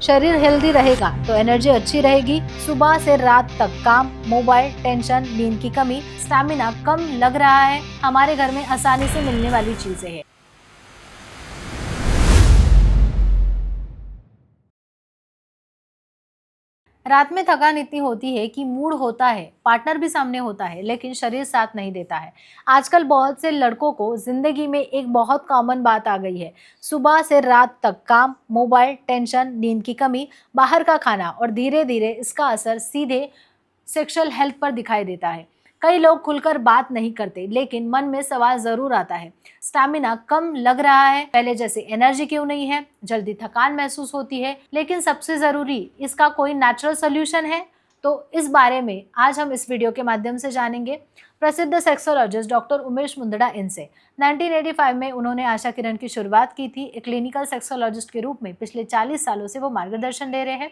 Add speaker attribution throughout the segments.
Speaker 1: शरीर हेल्दी रहेगा तो एनर्जी अच्छी रहेगी। सुबह से रात तक काम, मोबाइल, टेंशन, नींद की कमी, स्टैमिना कम लग रहा है, हमारे घर में आसानी से मिलने वाली चीजें हैं। रात में थकान इतनी होती है कि मूड होता है, पार्टनर भी सामने होता है, लेकिन शरीर साथ नहीं देता है। आजकल बहुत से लड़कों को जिंदगी में एक बहुत कॉमन बात आ गई है। सुबह से रात तक काम, मोबाइल, टेंशन, नींद की कमी, बाहर का खाना और धीरे धीरे इसका असर सीधे सेक्सुअल हेल्थ पर दिखाई देता है। कई लोग खुलकर बात नहीं करते, लेकिन मन में सवाल जरूर आता है, स्टैमिना कम लग रहा है, पहले जैसी एनर्जी क्यों नहीं है, जल्दी थकान महसूस होती है। लेकिन सबसे जरूरी, इसका कोई नेचुरल सोल्यूशन है? तो इस बारे में आज हम इस वीडियो के माध्यम से जानेंगे। प्रसिद्ध सेक्सोलॉजिस्ट डॉक्टर उमेश मुंदड़ा इनसे 1985 में उन्होंने आशा किरण की शुरुआत की थी। एक क्लिनिकल सेक्सोलॉजिस्ट के रूप में पिछले 40 सालों से वो मार्गदर्शन दे रहे हैं।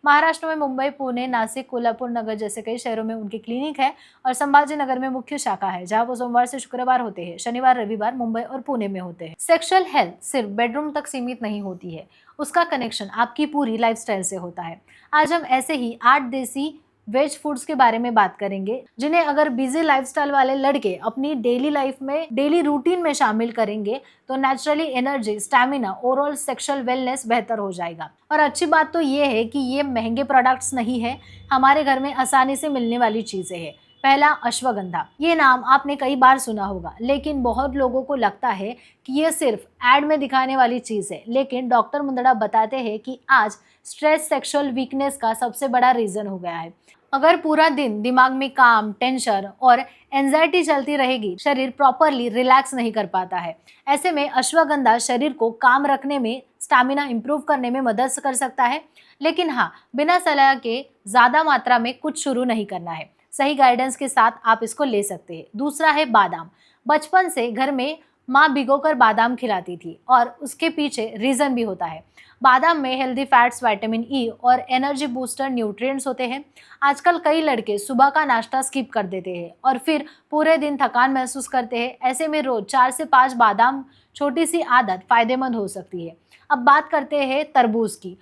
Speaker 1: महाराष्ट्र में मुंबई, पुणे, नासिक, कोल्हापुर नगर जैसे कई शहरों में उनकी क्लिनिक है और संभाजी नगर में मुख्य शाखा है, जहां वो सोमवार से शुक्रवार होते हैं, शनिवार रविवार मुंबई और पुणे में होते हैं। सेक्सुअल हेल्थ सिर्फ बेडरूम तक सीमित नहीं होती है, उसका कनेक्शन आपकी पूरी लाइफस्टाइल से होता है। आज हम ऐसे ही 8 देसी वेज फूड्स के बारे में बात करेंगे, जिन्हें अगर बिजी लाइफस्टाइल वाले लड़के अपनी डेली लाइफ में, डेली रूटीन में शामिल करेंगे तो naturally energy, stamina, overall sexual wellness बेहतर हो जाएगा। और अच्छी बात तो ये है कि ये महंगे प्रोडक्ट्स नहीं है, हमारे घर में आसानी से मिलने वाली चीजें हैं। पहला, अश्वगंधा। ये नाम आपने कई बार सुना होगा, लेकिन बहुत लोगों को लगता है कि ये सिर्फ एड में दिखाने वाली चीज है। लेकिन डॉक्टर मुंदड़ा बताते हैं कि आज स्ट्रेस सेक्सुअल वीकनेस का सबसे बड़ा रीजन हो गया है। अगर पूरा दिन दिमाग में काम, टेंशन और एंजाइटी चलती रहेगी, शरीर प्रॉपरली रिलैक्स नहीं कर पाता है। ऐसे में अश्वगंधा शरीर को काम रखने में, स्टैमिना इंप्रूव करने में मदद कर सकता है। लेकिन हाँ, बिना सलाह के ज़्यादा मात्रा में कुछ शुरू नहीं करना है। सही गाइडेंस के साथ आप इसको ले सकते हैं। दूसरा है बादाम। बचपन से घर में माँ भिगोकर बादाम खिलाती थी और उसके पीछे रीज़न भी होता है। बादाम में हेल्दी फैट्स, विटामिन ई और एनर्जी बूस्टर न्यूट्रिएंट्स होते हैं। आजकल कई लड़के सुबह का नाश्ता स्किप कर देते हैं और फिर पूरे दिन थकान महसूस करते हैं। ऐसे में रोज 4 से 5 बादाम, छोटी सी आदत फायदेमंद हो सकती है। अब बात करते हैं तरबूज की।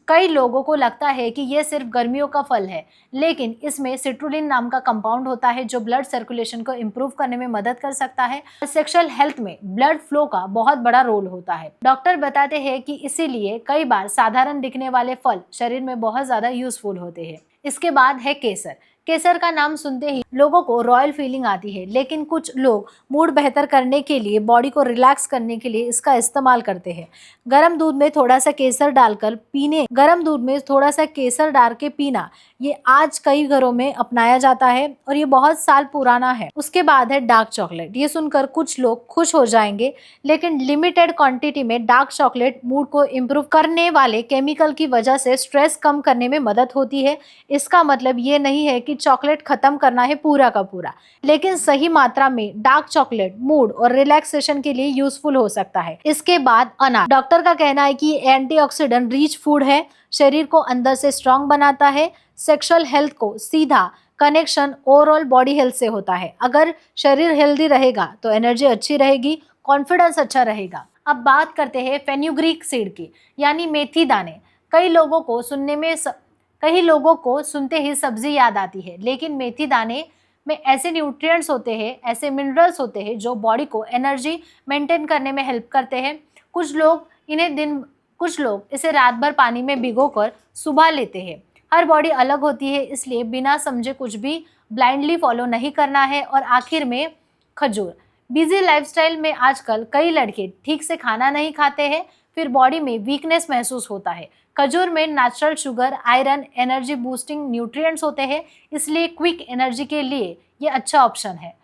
Speaker 1: कई लोगों को लगता है कि ये सिर्फ गर्मियों का फल है, लेकिन इसमें सिट्रुलिन नाम का कंपाउंड होता है जो ब्लड सर्कुलेशन को इम्प्रूव करने में मदद कर सकता है। सेक्सुअल हेल्थ में ब्लड फ्लो का बहुत बड़ा रोल होता है। डॉक्टर बताते हैं कि इसीलिए कई बार साधारण दिखने वाले फल शरीर में बहुत ज्यादा यूजफुल होते हैं। इसके बाद है केसर। केसर का नाम सुनते ही लोगों को रॉयल फीलिंग आती है, लेकिन कुछ लोग मूड बेहतर करने के लिए, बॉडी को रिलैक्स करने के लिए इसका इस्तेमाल करते हैं। गर्म दूध में थोड़ा सा केसर डाल के पीना, ये आज कई घरों में अपनाया जाता है और ये बहुत साल पुराना है। उसके बाद है डार्क चॉकलेट। ये सुनकर कुछ लोग खुश हो जाएंगे, लेकिन लिमिटेड क्वांटिटी में डार्क चॉकलेट मूड को इम्प्रूव करने वाले केमिकल की वजह से स्ट्रेस कम करने में मदद होती है। इसका मतलब ये नहीं है कि चॉकलेट खत्म करना है पूरा का पूरा, लेकिन सही मात्रा में डार्क चॉकलेट मूड और रिलैक्सेशन के लिए यूजफुल हो सकता है। इसके बाद अनार। डॉक्टर का कहना है कि एंटीऑक्सीडेंट रिच फूड है, शरीर को अंदर से स्ट्रांग बनाता है। सेक्सुअल हेल्थ को सीधा कनेक्शन ओवरऑल बॉडी हेल्थ से होता है। अगर शरीर हेल्दी रहेगा तो एनर्जी अच्छी रहेगी, कॉन्फिडेंस अच्छा रहेगा। अब बात करते हैं फेन्यूग्रीक सीड की, यानी मेथी दाने। कई लोगों को सुनते ही सब्जी याद आती है, लेकिन मेथी दाने में ऐसे न्यूट्रिएंट्स होते हैं, ऐसे मिनरल्स होते हैं जो बॉडी को एनर्जी मेंटेन करने में हेल्प करते हैं। कुछ लोग इसे रात भर पानी में भिगोकर सुबह लेते हैं। हर बॉडी अलग होती है, इसलिए बिना समझे कुछ भी ब्लाइंडली फॉलो नहीं करना है। और आखिर में खजूर। बिजी लाइफस्टाइल में आजकल कई लड़के ठीक से खाना नहीं खाते हैं, फिर बॉडी में वीकनेस महसूस होता है। खजूर में natural sugar, iron, energy boosting nutrients होते हैं, इसलिए क्विक एनर्जी के लिए ये अच्छा ऑप्शन है।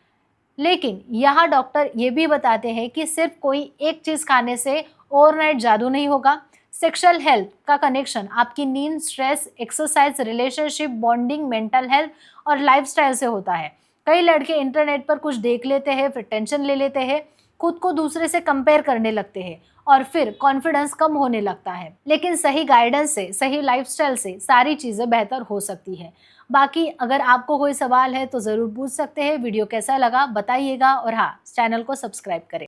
Speaker 1: लेकिन यहाँ डॉक्टर ये भी बताते हैं कि सिर्फ कोई एक चीज़ खाने से ओवरनाइट जादू नहीं होगा। सेक्सुअल हेल्थ का कनेक्शन आपकी नींद, stress, exercise, relationship, bonding, mental health और लाइफस्टाइल से होता है। कई लड़के इंटरनेट पर कुछ देख लेते हैं, फिर टेंशन ले लेते हैं, खुद को दूसरे से कंपेयर करने लगते हैं और फिर कॉन्फिडेंस कम होने लगता है। लेकिन सही गाइडेंस से, सही लाइफस्टाइल से सारी चीज़ें बेहतर हो सकती है। बाकी अगर आपको कोई सवाल है तो ज़रूर पूछ सकते हैं। वीडियो कैसा लगा बताइएगा और हाँ, चैनल को सब्सक्राइब करें।